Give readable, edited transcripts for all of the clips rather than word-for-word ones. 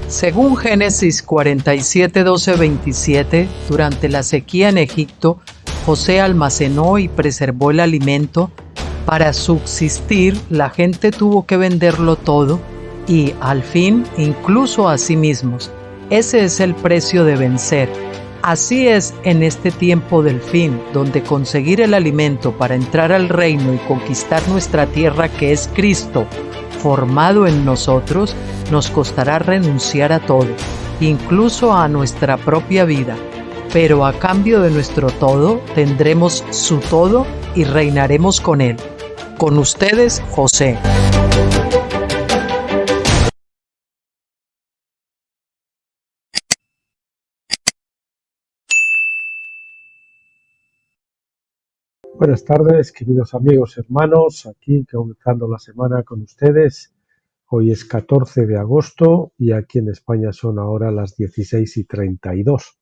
Según Génesis 47, 12, 27, durante la sequía en Egipto, José almacenó y preservó el alimento. Para subsistir, la gente tuvo que venderlo todo y, al fin, incluso a sí mismos. Ese es el precio de vencer. Así es en este tiempo del fin, donde conseguir el alimento para entrar al reino y conquistar nuestra tierra, que es Cristo, formado en nosotros, nos costará renunciar a todo, incluso a nuestra propia vida. Pero a cambio de nuestro todo, tendremos su todo y reinaremos con él. Con ustedes, José. Buenas tardes, queridos amigos, hermanos, aquí comenzando la semana con ustedes. Hoy es 14 de agosto y aquí en España son ahora las 16:32.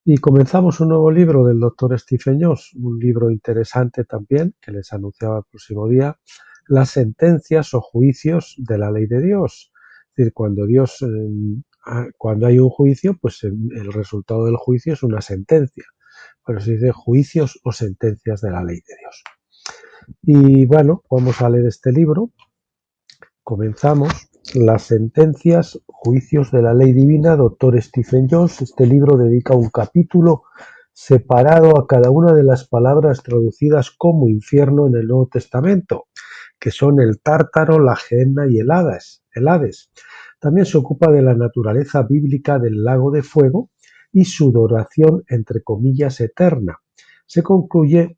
Y comenzamos un nuevo libro del doctor Stephen Jones, un libro interesante también, que les anunciaba el próximo día, las sentencias o juicios de la ley de Dios. Es decir, cuando hay un juicio, pues el resultado del juicio es una sentencia. Pero se dice juicios o sentencias de la ley de Dios. Y bueno, vamos a leer este libro. Comenzamos. Las sentencias, juicios de la ley divina, Dr. Stephen Jones. Este libro dedica un capítulo separado a cada una de las palabras traducidas como infierno en el Nuevo Testamento, que son el Tártaro, la Gehenna y el Hades. También se ocupa de la naturaleza bíblica del lago de fuego y su duración, entre comillas, eterna. Se concluye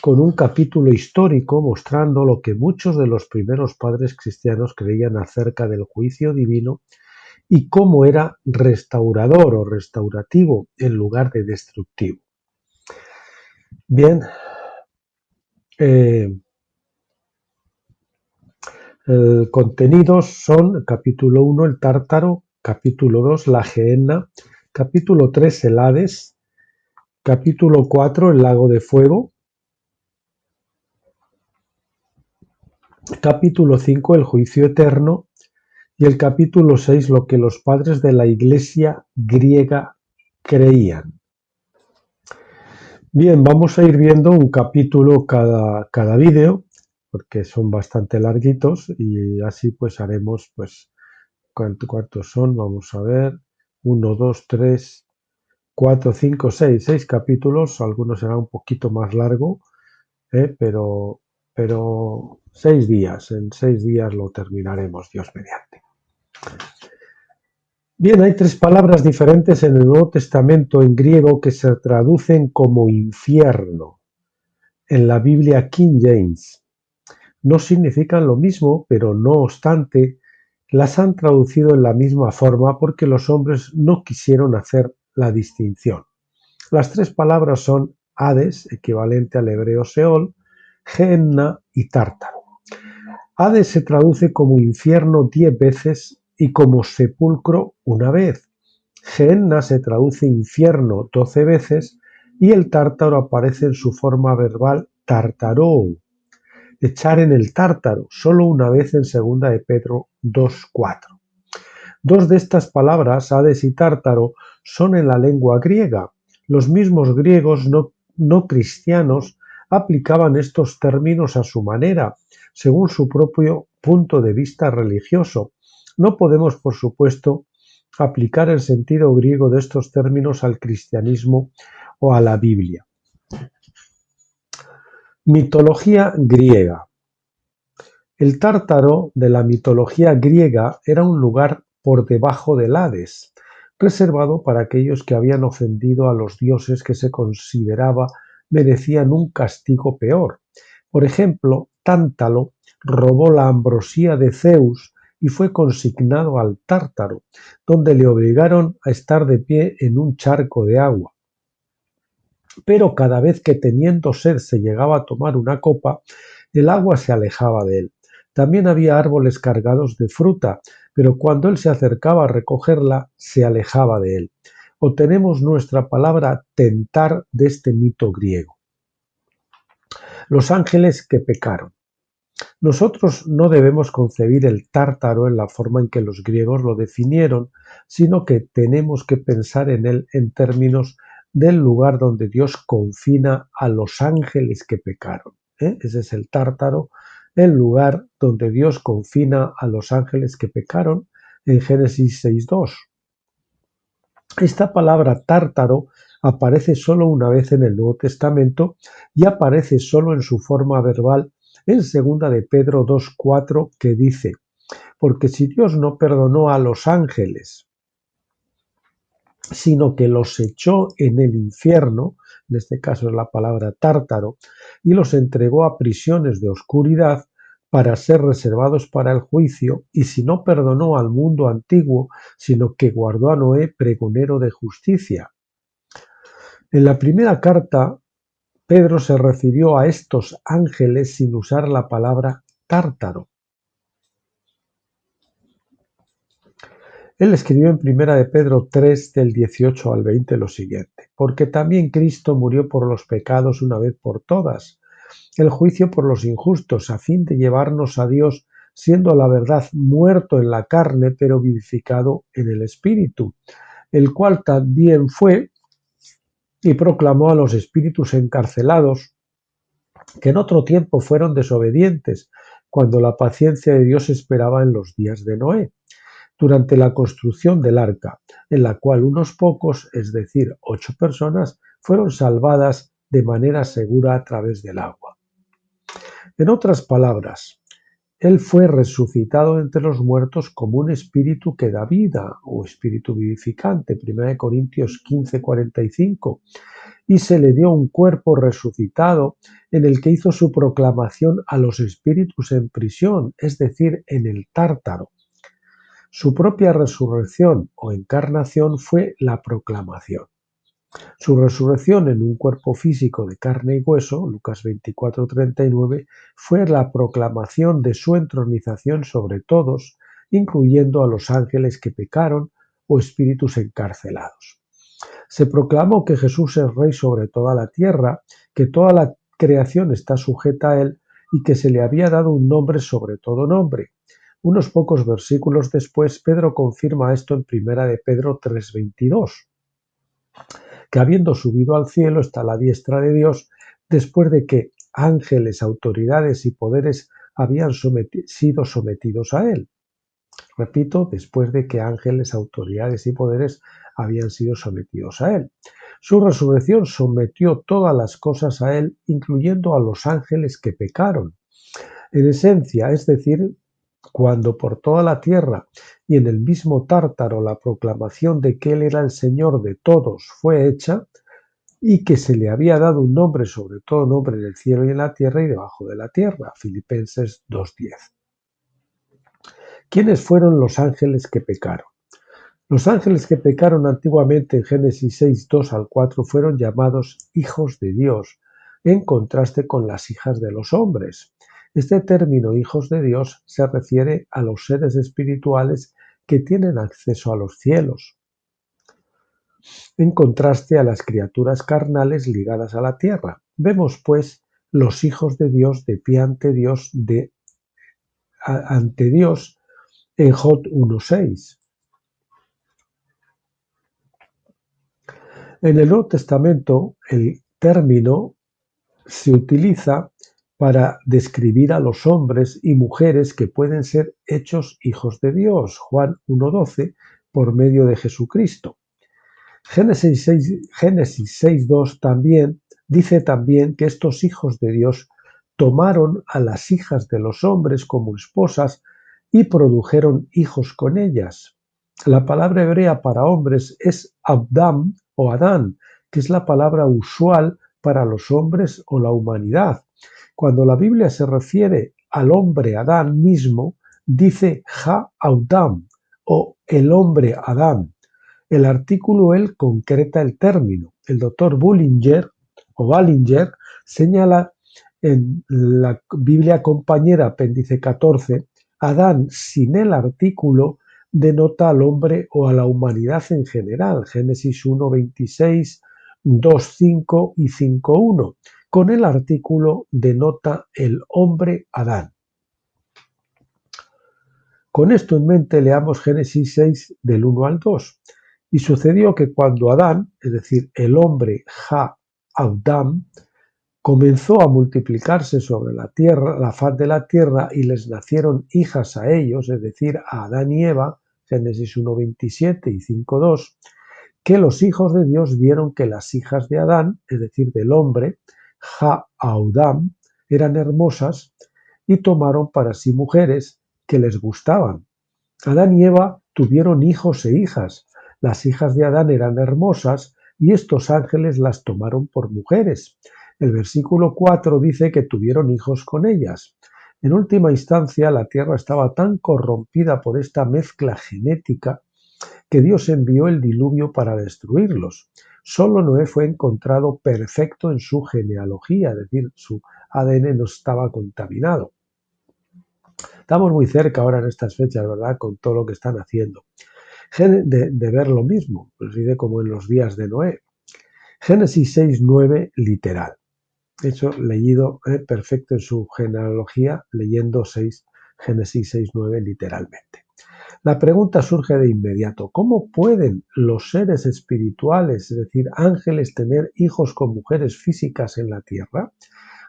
con un capítulo histórico mostrando lo que muchos de los primeros padres cristianos creían acerca del juicio divino y cómo era restaurador o restaurativo en lugar de destructivo. Bien, contenidos son capítulo 1, el Tártaro, capítulo 2, la Gehenna, capítulo 3, el Hades, capítulo 4, el lago de fuego, capítulo 5, el juicio eterno, y el capítulo 6, lo que los padres de la Iglesia griega creían. Bien, vamos a ir viendo un capítulo cada vídeo, porque son bastante larguitos, y así pues haremos, pues, ¿cuántos son? Vamos a ver, 1, 2, 3, 4, 5, 6 capítulos, algunos será un poquito más largo, pero 6 días, en 6 días lo terminaremos, Dios mediante. Bien, hay 3 palabras diferentes en el Nuevo Testamento en griego que se traducen como infierno. En la Biblia King James no significan lo mismo, pero no obstante, las han traducido en la misma forma porque los hombres no quisieron hacer la distinción. Las 3 palabras son Hades, equivalente al hebreo Seol, Gehenna y Tártaro. Hades se traduce como infierno 10 veces y como sepulcro una vez. Gehenna se traduce infierno 12 veces y el Tártaro aparece en su forma verbal tartarou, echar en el tártaro, solo una vez en 2 de Pedro 2:4. 2 de estas palabras, Hades y Tártaro, son en la lengua griega. Los mismos griegos no cristianos aplicaban estos términos a su manera, según su propio punto de vista religioso. No podemos, por supuesto, aplicar el sentido griego de estos términos al cristianismo o a la Biblia. Mitología griega. El Tártaro de la mitología griega era un lugar por debajo del Hades, reservado para aquellos que habían ofendido a los dioses que se consideraba merecían un castigo peor. Por ejemplo, Tántalo robó la ambrosía de Zeus y fue consignado al Tártaro, donde le obligaron a estar de pie en un charco de agua. Pero cada vez que teniendo sed se llegaba a tomar una copa, el agua se alejaba de él. También había árboles cargados de fruta, pero cuando él se acercaba a recogerla, se alejaba de él. Obtenemos nuestra palabra tentar de este mito griego. Los ángeles que pecaron. Nosotros no debemos concebir el tártaro en la forma en que los griegos lo definieron, sino que tenemos que pensar en él en términos del lugar donde Dios confina a los ángeles que pecaron. Ese es el tártaro, el lugar donde Dios confina a los ángeles que pecaron en Génesis 6.2. Esta palabra tártaro aparece solo una vez en el Nuevo Testamento y aparece solo en su forma verbal en 2 de Pedro 2.4, que dice: porque si Dios no perdonó a los ángeles, sino que los echó en el infierno, en este caso es la palabra tártaro, y los entregó a prisiones de oscuridad para ser reservados para el juicio, y si no perdonó al mundo antiguo, sino que guardó a Noé pregonero de justicia. En la primera carta, Pedro se refirió a estos ángeles sin usar la palabra tártaro. Él escribió en 1 de Pedro 3, del 18 al 20, lo siguiente: porque también Cristo murió por los pecados una vez por todas, el juicio por los injustos, a fin de llevarnos a Dios, siendo a la verdad muerto en la carne, pero vivificado en el Espíritu, el cual también fue y proclamó a los espíritus encarcelados, que en otro tiempo fueron desobedientes, cuando la paciencia de Dios esperaba en los días de Noé, durante la construcción del arca, en la cual unos pocos, es decir, 8 personas, fueron salvadas de manera segura a través del agua. En otras palabras, Él fue resucitado entre los muertos como un espíritu que da vida, o espíritu vivificante, 1 Corintios 15:45, y se le dio un cuerpo resucitado en el que hizo su proclamación a los espíritus en prisión, es decir, en el tártaro. Su propia resurrección o encarnación fue la proclamación. Su resurrección en un cuerpo físico de carne y hueso, Lucas 24:39, fue la proclamación de su entronización sobre todos, incluyendo a los ángeles que pecaron o espíritus encarcelados. Se proclamó que Jesús es Rey sobre toda la tierra, que toda la creación está sujeta a Él y que se le había dado un nombre sobre todo nombre. Unos pocos versículos después, Pedro confirma esto en 1 de Pedro 3:22, que habiendo subido al cielo está a la diestra de Dios, después de que ángeles, autoridades y poderes habían sido sometidos a Él. Repito, después de que ángeles, autoridades y poderes habían sido sometidos a Él. Su resurrección sometió todas las cosas a Él, incluyendo a los ángeles que pecaron. En esencia, es decir, cuando por toda la tierra y en el mismo tártaro la proclamación de que Él era el Señor de todos fue hecha, y que se le había dado un nombre sobre todo nombre en el cielo y en la tierra y debajo de la tierra, Filipenses 2:10. ¿Quiénes fueron los ángeles que pecaron? Los ángeles que pecaron antiguamente en Génesis 6, 2 al 4 fueron llamados hijos de Dios, en contraste con las hijas de los hombres. Este término hijos de Dios se refiere a los seres espirituales que tienen acceso a los cielos, en contraste a las criaturas carnales ligadas a la tierra. Vemos, pues, los hijos de Dios de pie ante Dios en Job 1:6. En el Nuevo Testamento, el término se utiliza para describir a los hombres y mujeres que pueden ser hechos hijos de Dios, Juan 1:12, por medio de Jesucristo. Génesis 6:2 también dice también que estos hijos de Dios tomaron a las hijas de los hombres como esposas y produjeron hijos con ellas. La palabra hebrea para hombres es Abdam o Adán, que es la palabra usual para los hombres o la humanidad. Cuando la Biblia se refiere al hombre Adán mismo, dice Ha-Adam o el hombre Adán. El artículo el concreta el término. El doctor Bullinger señala en la Biblia compañera, apéndice 14, Adán sin el artículo denota al hombre o a la humanidad en general, Génesis 1:26, 2:5 y 5:1. Con el artículo denota el hombre Adán. Con esto en mente leamos Génesis 6 del 1 al 2. Y sucedió que cuando Adán, es decir, el hombre Ha-Adam, comenzó a multiplicarse sobre la tierra, la faz de la tierra, y les nacieron hijas a ellos, es decir, a Adán y Eva, Génesis 1:27 y 5:2, que los hijos de Dios vieron que las hijas de Adán, es decir, del hombre, Ha-Adam, eran hermosas y tomaron para sí mujeres que les gustaban. Adán y Eva tuvieron hijos e hijas. Las hijas de Adán eran hermosas y estos ángeles las tomaron por mujeres. El versículo 4 dice que tuvieron hijos con ellas. En última instancia, la tierra estaba tan corrompida por esta mezcla genética que Dios envió el diluvio para destruirlos. Solo Noé fue encontrado perfecto en su genealogía, es decir, su ADN no estaba contaminado. Estamos muy cerca ahora en estas fechas, ¿verdad?, con todo lo que están haciendo. De ver lo mismo, pues dice como en los días de Noé. Génesis 6:9 literal. Hecho, leído perfecto en su genealogía, leyendo Génesis 6:9 literalmente. La pregunta surge de inmediato: ¿cómo pueden los seres espirituales, es decir, ángeles, tener hijos con mujeres físicas en la tierra?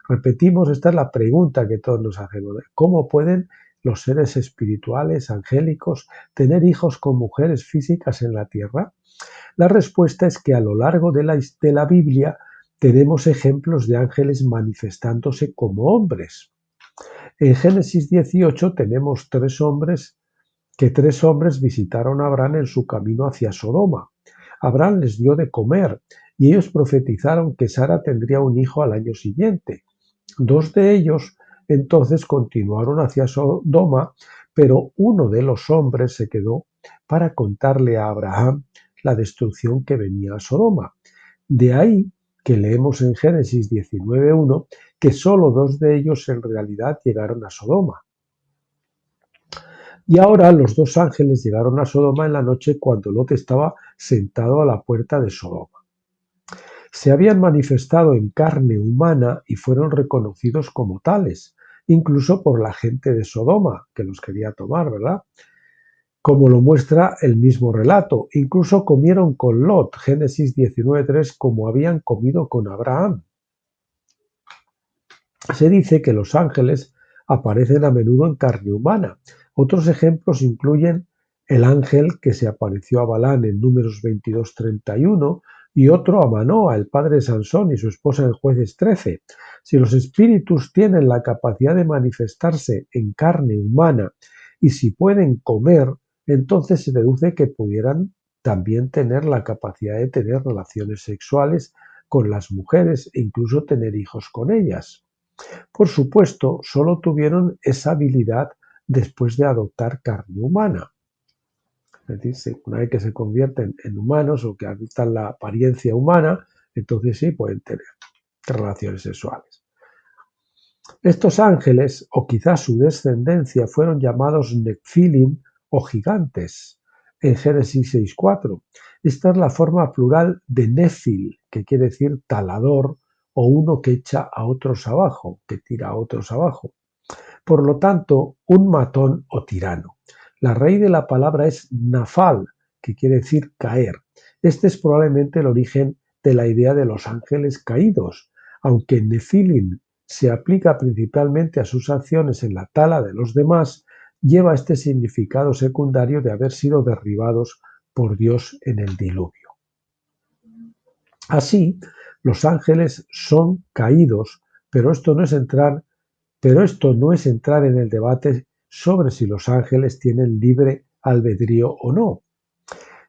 Repetimos, esta es la pregunta que todos nos hacemos. ¿Cómo pueden los seres espirituales, angélicos, tener hijos con mujeres físicas en la tierra? La respuesta es que a lo largo de la Biblia tenemos ejemplos de ángeles manifestándose como hombres. En Génesis 18 tenemos tres hombres visitaron a Abraham en su camino hacia Sodoma. Abraham les dio de comer y ellos profetizaron que Sara tendría un hijo al año siguiente. Dos de ellos entonces continuaron hacia Sodoma, pero uno de los hombres se quedó para contarle a Abraham la destrucción que venía a Sodoma. De ahí que leemos en Génesis 19:1 que solo dos de ellos en realidad llegaron a Sodoma. Y ahora los dos ángeles llegaron a Sodoma en la noche cuando Lot estaba sentado a la puerta de Sodoma. Se habían manifestado en carne humana y fueron reconocidos como tales, incluso por la gente de Sodoma, que los quería tomar, ¿verdad? Como lo muestra el mismo relato. Incluso comieron con Lot, Génesis 19:3, como habían comido con Abraham. Se dice que los ángeles aparecen a menudo en carne humana. Otros ejemplos incluyen el ángel que se apareció a Balán en Números 22:31 y otro a Manoa, el padre de Sansón, y su esposa en Jueces 13. Si los espíritus tienen la capacidad de manifestarse en carne humana y si pueden comer, entonces se deduce que pudieran también tener la capacidad de tener relaciones sexuales con las mujeres e incluso tener hijos con ellas. Por supuesto, solo tuvieron esa habilidad después de adoptar carne humana. Es decir, una vez que se convierten en humanos o que adoptan la apariencia humana, entonces sí pueden tener relaciones sexuales. Estos ángeles, o quizás su descendencia, fueron llamados Nephilim o gigantes en Génesis 6:4. Esta es la forma plural de Nephil, que quiere decir talador o uno que echa a otros abajo, que tira a otros abajo. Por lo tanto, un matón o tirano. La raíz de la palabra es nafal, que quiere decir caer. Este es probablemente el origen de la idea de los ángeles caídos, aunque Nephilim se aplica principalmente a sus acciones en la tala de los demás, lleva este significado secundario de haber sido derribados por Dios en el diluvio. Así, los ángeles son caídos, pero esto no es entrar en el debate sobre si los ángeles tienen libre albedrío o no.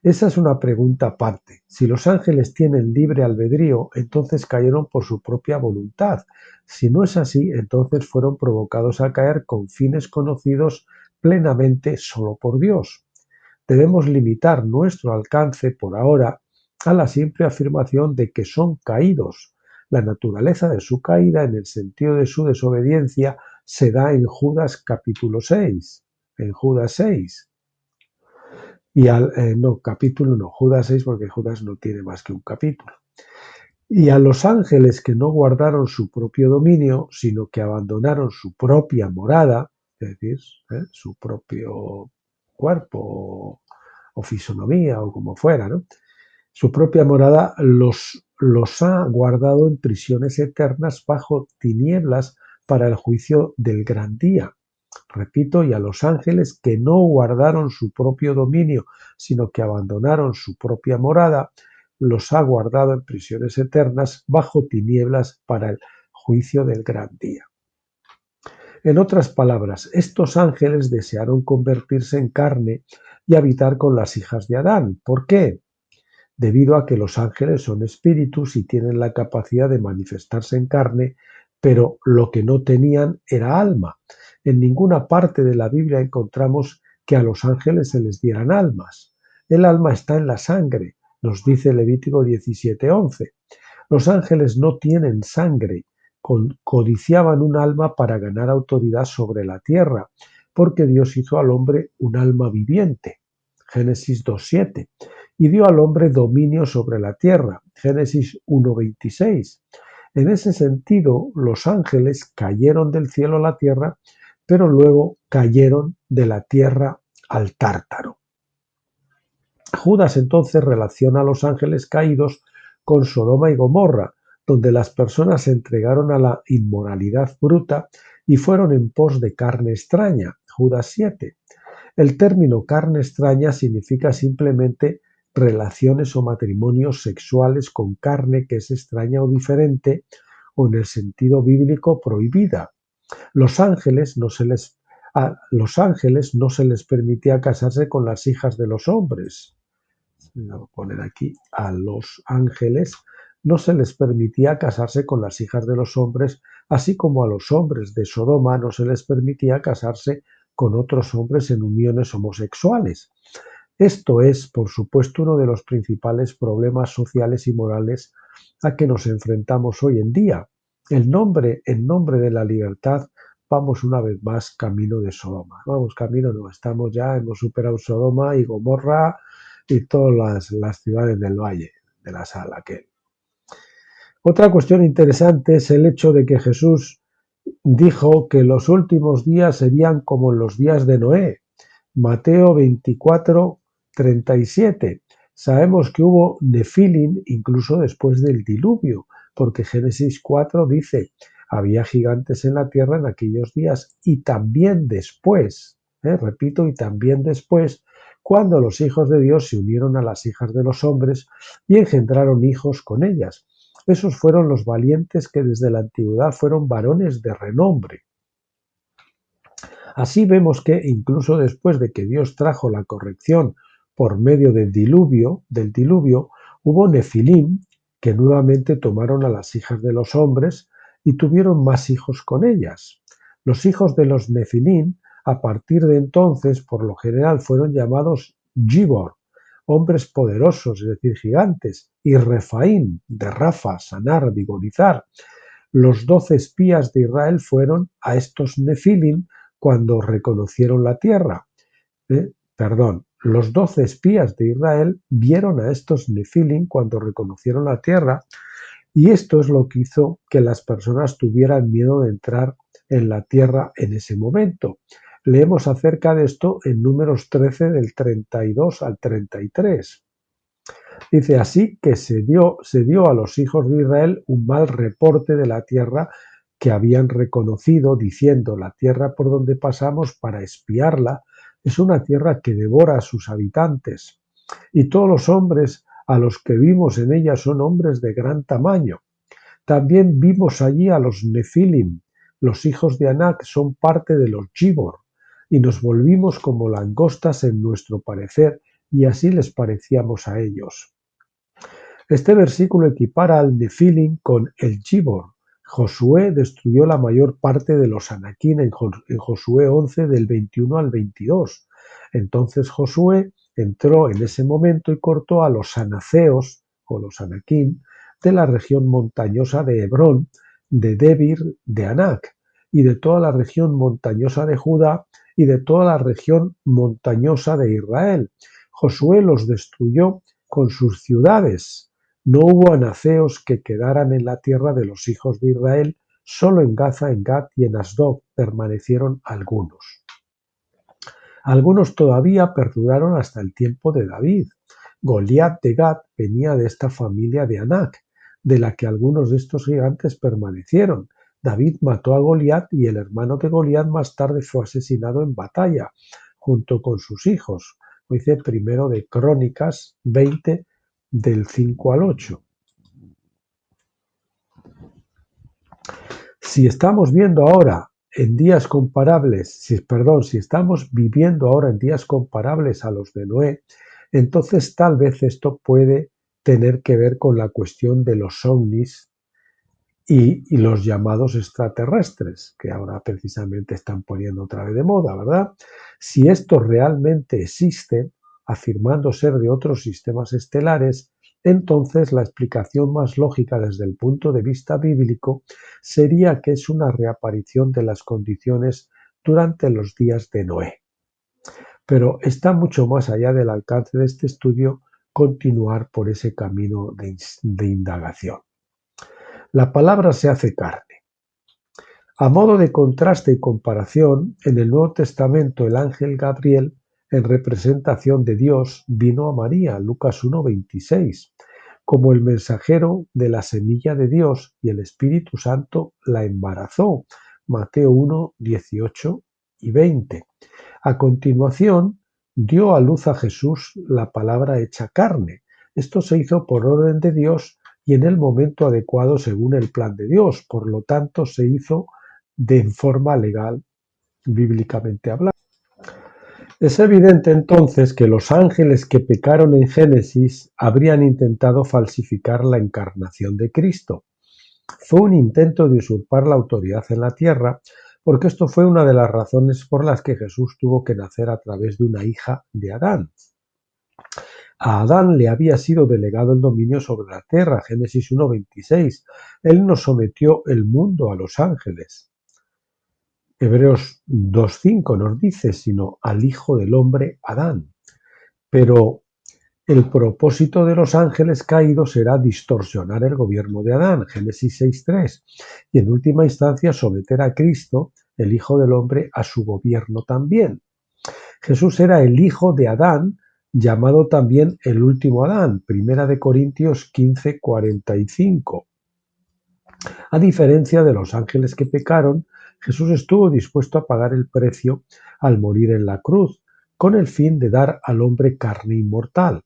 Esa es una pregunta aparte. Si los ángeles tienen libre albedrío, entonces cayeron por su propia voluntad. Si no es así, entonces fueron provocados a caer con fines conocidos plenamente solo por Dios. Debemos limitar nuestro alcance por ahora a la simple afirmación de que son caídos. La naturaleza de su caída, en el sentido de su desobediencia, se da en Judas capítulo 6. En Judas 6. Judas 6, porque Judas no tiene más que un capítulo. Y a los ángeles que no guardaron su propio dominio, sino que abandonaron su propia morada, es decir, su propio cuerpo o fisonomía o como fuera, ¿no? Su propia morada los ha guardado en prisiones eternas bajo tinieblas para el juicio del gran día. Repito, y a los ángeles que no guardaron su propio dominio, sino que abandonaron su propia morada, los ha guardado en prisiones eternas bajo tinieblas para el juicio del gran día. En otras palabras, estos ángeles desearon convertirse en carne y habitar con las hijas de Adán. ¿Por qué? Debido a que los ángeles son espíritus y tienen la capacidad de manifestarse en carne, pero lo que no tenían era alma. En ninguna parte de la Biblia encontramos que a los ángeles se les dieran almas. El alma está en la sangre, nos dice Levítico 17:11. Los ángeles no tienen sangre, codiciaban un alma para ganar autoridad sobre la tierra, porque Dios hizo al hombre un alma viviente. Génesis 2:7. Y dio al hombre dominio sobre la tierra. Génesis 1:26. En ese sentido, los ángeles cayeron del cielo a la tierra, pero luego cayeron de la tierra al Tártaro. Judas entonces relaciona a los ángeles caídos con Sodoma y Gomorra, donde las personas se entregaron a la inmoralidad bruta y fueron en pos de carne extraña. Judas 7. El término carne extraña significa simplemente relaciones o matrimonios sexuales con carne que es extraña o diferente, o en el sentido bíblico prohibida. A los ángeles no se les permitía casarse con las hijas de los hombres. Voy a poner aquí, a los ángeles no se les permitía casarse con las hijas de los hombres, así como a los hombres de Sodoma no se les permitía casarse con otros hombres en uniones homosexuales. Esto es, por supuesto, uno de los principales problemas sociales y morales a que nos enfrentamos hoy en día. En nombre de la libertad, vamos una vez más camino de Sodoma. Vamos camino, no, hemos superado Sodoma y Gomorra y todas las ciudades del valle, de la sal aquel. Otra cuestión interesante es el hecho de que Jesús dijo que los últimos días serían como en los días de Noé. Mateo 24:37. Sabemos que hubo nefilim incluso después del diluvio, porque Génesis 4 dice, había gigantes en la tierra en aquellos días y también después, repito, y también después, cuando los hijos de Dios se unieron a las hijas de los hombres y engendraron hijos con ellas. Esos fueron los valientes que desde la antigüedad fueron varones de renombre. Así vemos que incluso después de que Dios trajo la corrección por medio del diluvio, hubo nefilim que nuevamente tomaron a las hijas de los hombres y tuvieron más hijos con ellas. Los hijos de los nefilim, a partir de entonces, por lo general fueron llamados Gibor, hombres poderosos, es decir, gigantes, y Refaim, de Rafa, sanar, vigorizar. Los 12 espías de Israel fueron a estos nefilim cuando reconocieron la tierra. Los 12 espías de Israel vieron a estos nefilim cuando reconocieron la tierra, y esto es lo que hizo que las personas tuvieran miedo de entrar en la tierra en ese momento. Leemos acerca de esto en Números 13 del 32 al 33. Dice, así que se dio a los hijos de Israel un mal reporte de la tierra que habían reconocido, diciendo, la tierra por donde pasamos para espiarla es una tierra que devora a sus habitantes, y todos los hombres a los que vimos en ella son hombres de gran tamaño. También vimos allí a los nefilim, los hijos de Anak son parte de los Gibor, y nos volvimos como langostas en nuestro parecer, y así les parecíamos a ellos. Este versículo equipara al nefilim con el Gibor. Josué destruyó la mayor parte de los Anakim en Josué 11 del 21 al 22. Entonces Josué entró en ese momento y cortó a los anaceos o los Anakim de la región montañosa de Hebrón, de Debir, de Anak, y de toda la región montañosa de Judá y de toda la región montañosa de Israel. Josué los destruyó con sus ciudades. No hubo anaceos que quedaran en la tierra de los hijos de Israel Solo en Gaza, en Gat y en Asdod permanecieron algunos. Algunos todavía perduraron hasta el tiempo de David. Goliat de Gat venía de esta familia de Anac, de la que algunos de estos gigantes permanecieron. David mató a Goliat y el hermano de Goliat más tarde fue asesinado en batalla, junto con sus hijos. Dice primero de Crónicas 20, del 5 al 8. Si estamos viendo ahora en días comparables, si estamos viviendo ahora en días comparables a los de Noé, entonces tal vez esto puede tener que ver con la cuestión de los ovnis y los llamados extraterrestres, que ahora precisamente están poniendo otra vez de moda, ¿verdad? Si estos realmente existen, afirmando ser de otros sistemas estelares, entonces la explicación más lógica desde el punto de vista bíblico sería que es una reaparición de las condiciones durante los días de Noé. Pero está mucho más allá del alcance de este estudio continuar por ese camino de indagación. La palabra se hace carne. A modo de contraste y comparación, en el Nuevo Testamento el ángel Gabriel, en representación de Dios, vino a María, Lucas 1:26, como el mensajero de la semilla de Dios, y el Espíritu Santo la embarazó, Mateo 1:18 y 20. A continuación, dio a luz a Jesús, la palabra hecha carne. Esto se hizo por orden de Dios y en el momento adecuado según el plan de Dios. Por lo tanto, se hizo de forma legal, bíblicamente hablando. Es evidente entonces que los ángeles que pecaron en Génesis habrían intentado falsificar la encarnación de Cristo. Fue un intento de usurpar la autoridad en la tierra, porque esto fue una de las razones por las que Jesús tuvo que nacer a través de una hija de Adán. A Adán le había sido delegado el dominio sobre la tierra, Génesis 1:26. Él no sometió el mundo a los ángeles. Hebreos 2:5 nos dice, sino al Hijo del Hombre, Adán. Pero el propósito de los ángeles caídos era distorsionar el gobierno de Adán, Génesis 6:3, y en última instancia someter a Cristo, el Hijo del Hombre, a su gobierno también. Jesús era el hijo de Adán, llamado también el último Adán, Primera de Corintios 15:45. A diferencia de los ángeles que pecaron, Jesús estuvo dispuesto a pagar el precio al morir en la cruz, con el fin de dar al hombre carne inmortal.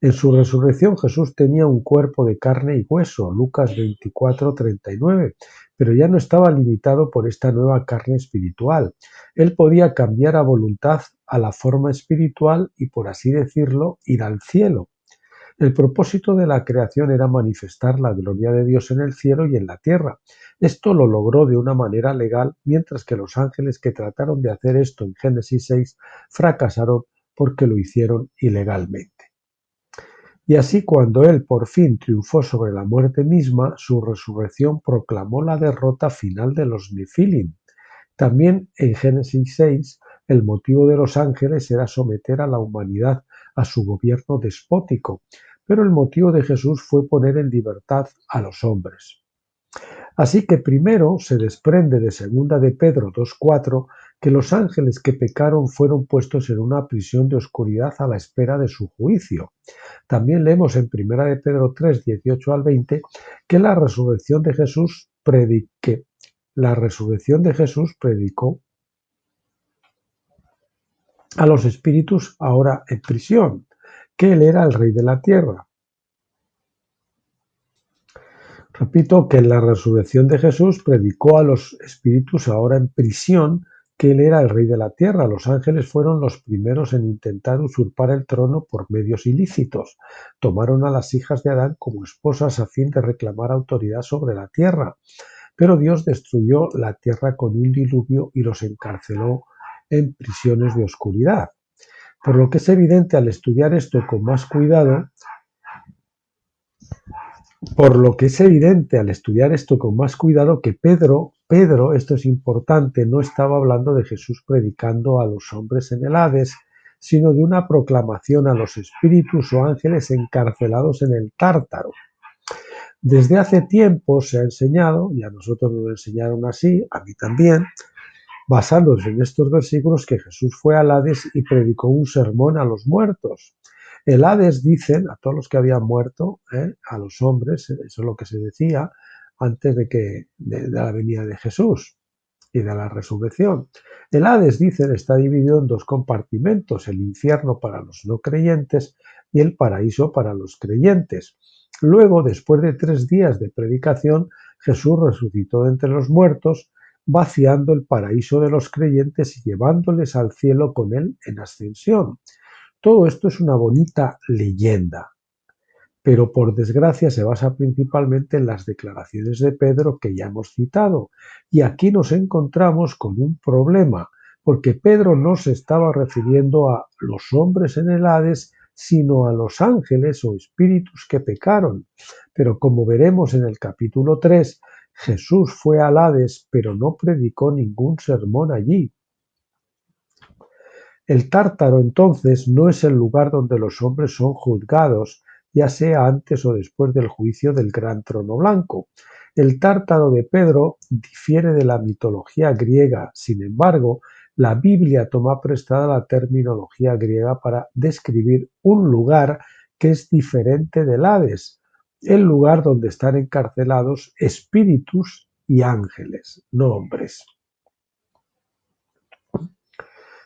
En su resurrección Jesús tenía un cuerpo de carne y hueso, Lucas 24:39, pero ya no estaba limitado por esta nueva carne espiritual. Él podía cambiar a voluntad a la forma espiritual y, por así decirlo, ir al cielo. El propósito de la creación era manifestar la gloria de Dios en el cielo y en la tierra. Esto lo logró de una manera legal, mientras que los ángeles que trataron de hacer esto en Génesis 6 fracasaron porque lo hicieron ilegalmente. Y así, cuando él por fin triunfó sobre la muerte misma, su resurrección proclamó la derrota final de los Nefilim. También en Génesis 6, el motivo de los ángeles era someter a la humanidad a su gobierno despótico, pero el motivo de Jesús fue poner en libertad a los hombres. Así que primero se desprende de 2 de Pedro 2:4 que los ángeles que pecaron fueron puestos en una prisión de oscuridad a la espera de su juicio. También leemos en 1 de Pedro 3:18 al 20 que la resurrección de Jesús predicó a los espíritus ahora en prisión, que él era el rey de la tierra. Repito que en la resurrección de Jesús predicó a los espíritus ahora en prisión que él era el rey de la tierra. Los ángeles fueron los primeros en intentar usurpar el trono por medios ilícitos. Tomaron a las hijas de Adán como esposas a fin de reclamar autoridad sobre la tierra. Pero Dios destruyó la tierra con un diluvio y los encarceló en prisiones de oscuridad. Por lo que es evidente al estudiar esto con más cuidado, que Pedro, esto es importante, no estaba hablando de Jesús predicando a los hombres en el Hades, sino de una proclamación a los espíritus o ángeles encarcelados en el Tártaro. Desde hace tiempo se ha enseñado, y a nosotros nos lo enseñaron así, a mí también, basándose en estos versículos, que Jesús fue al Hades y predicó un sermón a los muertos. El Hades, dicen, a todos los que habían muerto, a los hombres, eso es lo que se decía antes de la venida de Jesús y de la resurrección. El Hades, dicen, está dividido en dos compartimentos, el infierno para los no creyentes y el paraíso para los creyentes. Luego, después de 3 días de predicación, Jesús resucitó de entre los muertos, vaciando el paraíso de los creyentes y llevándoles al cielo con él en ascensión. Todo esto es una bonita leyenda, pero por desgracia se basa principalmente en las declaraciones de Pedro que ya hemos citado. Y aquí nos encontramos con un problema, porque Pedro no se estaba refiriendo a los hombres en el Hades, sino a los ángeles o espíritus que pecaron. Pero como veremos en el capítulo 3, Jesús fue al Hades, pero no predicó ningún sermón allí. El Tártaro, entonces, no es el lugar donde los hombres son juzgados, ya sea antes o después del juicio del gran trono blanco. El Tártaro de Pedro difiere de la mitología griega, sin embargo, la Biblia toma prestada la terminología griega para describir un lugar que es diferente del Hades, el lugar donde están encarcelados espíritus y ángeles, no hombres.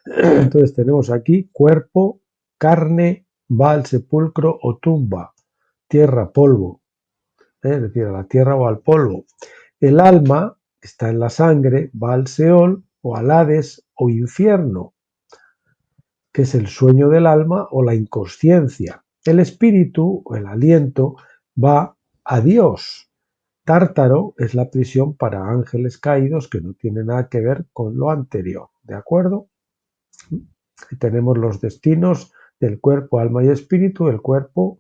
Entonces tenemos aquí cuerpo, carne, va al sepulcro o tumba, tierra, polvo, es decir, a la tierra o al polvo. El alma está en la sangre, va al Seol o al Hades o infierno, que es el sueño del alma o la inconsciencia. El espíritu o el aliento va a Dios. Tártaro es la prisión para ángeles caídos que no tiene nada que ver con lo anterior, ¿de acuerdo? Y tenemos los destinos del cuerpo, alma y espíritu. El cuerpo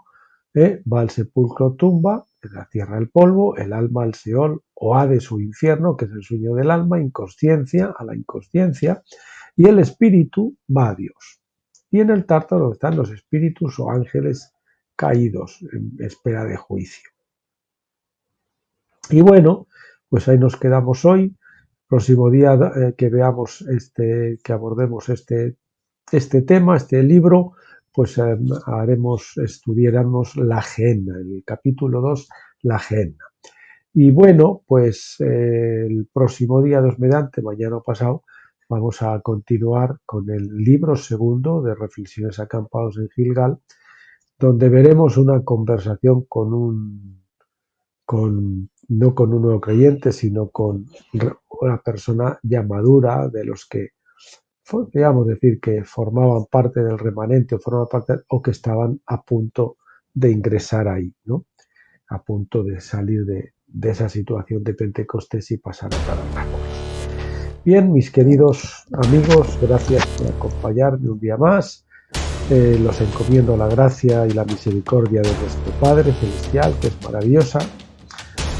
va al sepulcro, tumba, en la tierra el polvo, el alma al Seol o Hades o infierno, que es el sueño del alma, inconsciencia, a la inconsciencia, y el espíritu va a Dios. Y en el Tártaro están los espíritus o ángeles caídos en espera de juicio. Y bueno, pues ahí nos quedamos hoy. Próximo día que veamos que abordemos este tema, este libro, pues estudiaremos la Gehenna, el capítulo 2, la Gehenna. Y bueno, pues el próximo día, Dios mediante, mañana o pasado, vamos a continuar con el libro segundo de Reflexiones acampados en Gilgal, donde veremos una conversación no con un nuevo creyente, sino con una persona ya madura, de los que, digamos decir, que formaban parte del remanente o que estaban a punto de ingresar ahí, ¿no? A punto de salir de esa situación de Pentecostés y pasar a Tabernáculos. Bien, mis queridos amigos, gracias por acompañarme un día más. Los encomiendo la gracia y la misericordia de nuestro Padre Celestial, que es maravillosa.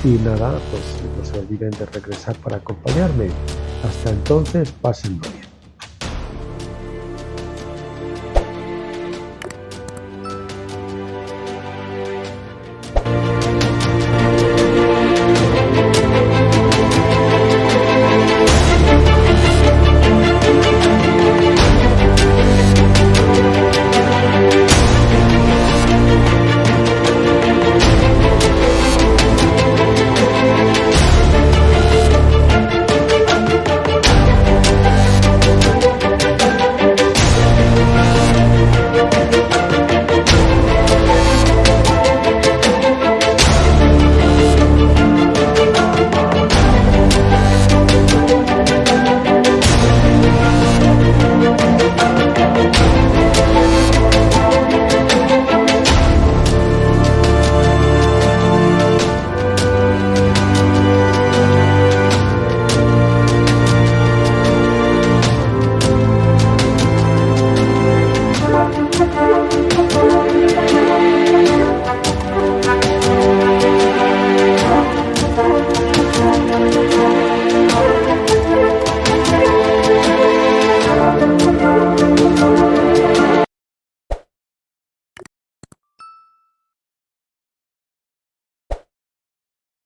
Y nada, pues no se olviden de regresar para acompañarme. Hasta entonces, pásenlo.